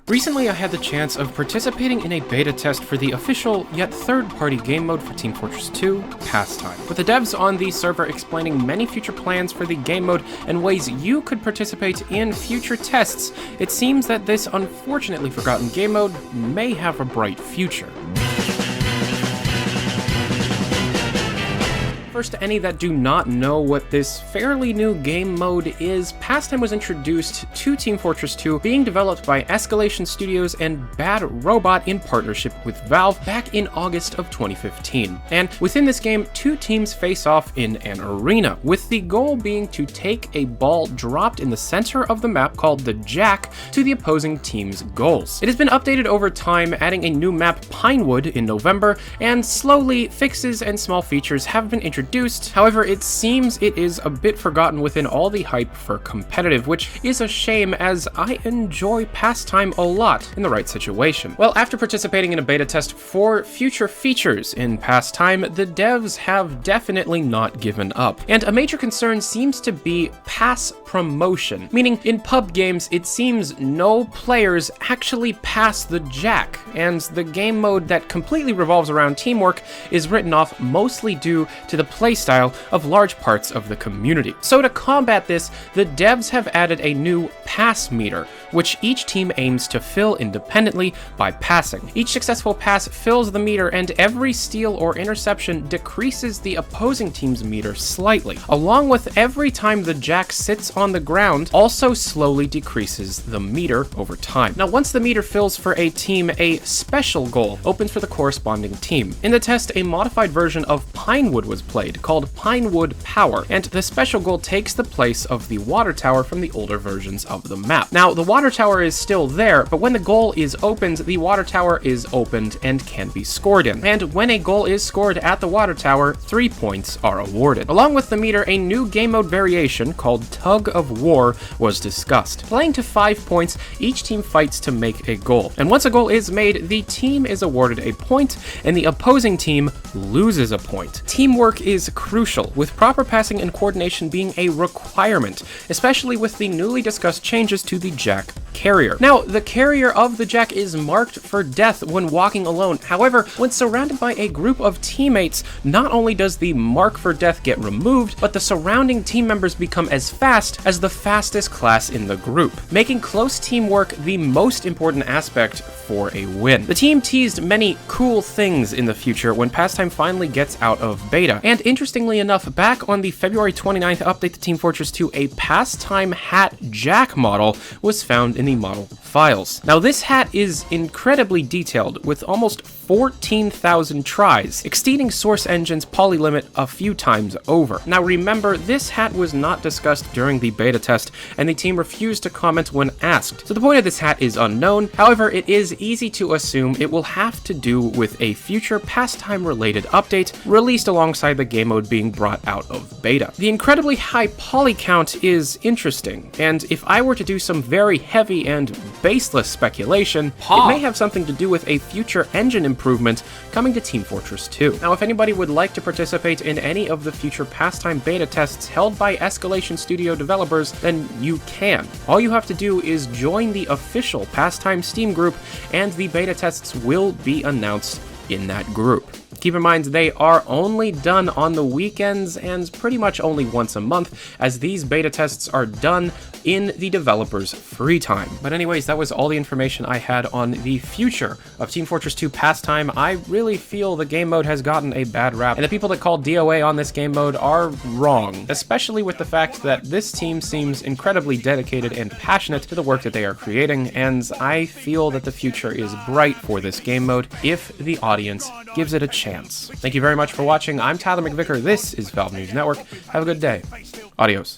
Recently, I had the chance of participating in a beta test for the official, yet third-party game mode for Team Fortress 2, Pastime, with the devs on the server explaining many future plans for the game mode and ways you could participate in future tests. It seems that this unfortunately forgotten game mode may have a bright future. First, to any that do not know what this fairly new game mode is, Pastime was introduced to Team Fortress 2, being developed by Escalation Studios and Bad Robot in partnership with Valve back in August of 2015. And within this game, two teams face off in an arena, with the goal being to take a ball dropped in the center of the map called the Jack to the opposing team's goals. It has been updated over time, adding a new map, Pinewood, in November, and slowly fixes and small features have been introduced. However, it seems it is a bit forgotten within all the hype for competitive, which is a shame as I enjoy Pastime a lot in the right situation. Well, after participating in a beta test for future features in Pastime, the devs have definitely not given up. And a major concern seems to be pass promotion, meaning in pub games, it seems no players actually pass the Jack, and the game mode that completely revolves around teamwork is written off mostly due to the playstyle of large parts of the community. So to combat this, the devs have added a new pass meter, which each team aims to fill independently by passing. Each successful pass fills the meter, and every steal or interception decreases the opposing team's meter slightly, along with every time the Jack sits on the ground, also slowly decreases the meter over time. Now, once the meter fills for a team, a special goal opens for the corresponding team. In the test, a modified version of Pinewood was played, called Pinewood Power, and the special goal takes the place of the water tower from the older versions of the map. Now, the water tower is still there, but when the goal is opened, the water tower is opened and can be scored in. And when a goal is scored at the water tower, 3 points are awarded. Along with the meter, a new game mode variation called Tug of War was discussed. Playing to 5 points, each team fights to make a goal. And once a goal is made, the team is awarded a point, and the opposing team loses a point. Teamwork is crucial, with proper passing and coordination being a requirement, especially with the newly discussed changes to the Jack carrier. Now, the carrier of the Jack is marked for death when walking alone. However, when surrounded by a group of teammates, not only does the mark for death get removed, but the surrounding team members become as fast as the fastest class in the group, making close teamwork the most important aspect for a win. The team teased many cool things in the future when Pastime finally gets out of beta, and interestingly enough, back on the February 29th update to Team Fortress 2, a Pastime hat Jack model was found in the model files. Now, this hat is incredibly detailed, with almost 14,000 tries, exceeding Source Engine's poly limit a few times over. Now remember, this hat was not discussed during the beta test, and the team refused to comment when asked, so the point of this hat is unknown. However, it is easy to assume it will have to do with a future Pastime-related update released alongside the game mode being brought out of beta. The incredibly high poly count is interesting, and if I were to do some very heavy and baseless speculation, it may have something to do with a future engine improvement coming to Team Fortress 2. Now, if anybody would like to participate in any of the future Pastime beta tests held by Escalation Studio developers, then you can. All you have to do is join the official Pastime Steam group, and the beta tests will be announced in that group. Keep in mind, they are only done on the weekends and pretty much only once a month, as these beta tests are done in the developer's free time. But anyways, that was all the information I had on the future of Team Fortress 2 Pastime. I really feel the game mode has gotten a bad rap, and the people that call DOA on this game mode are wrong, especially with the fact that this team seems incredibly dedicated and passionate to the work that they are creating, and I feel that the future is bright for this game mode if the audience gives it a chance. Thank you very much for watching. I'm Tyler McVicker. This is Valve News Network. Have a good day. Adios.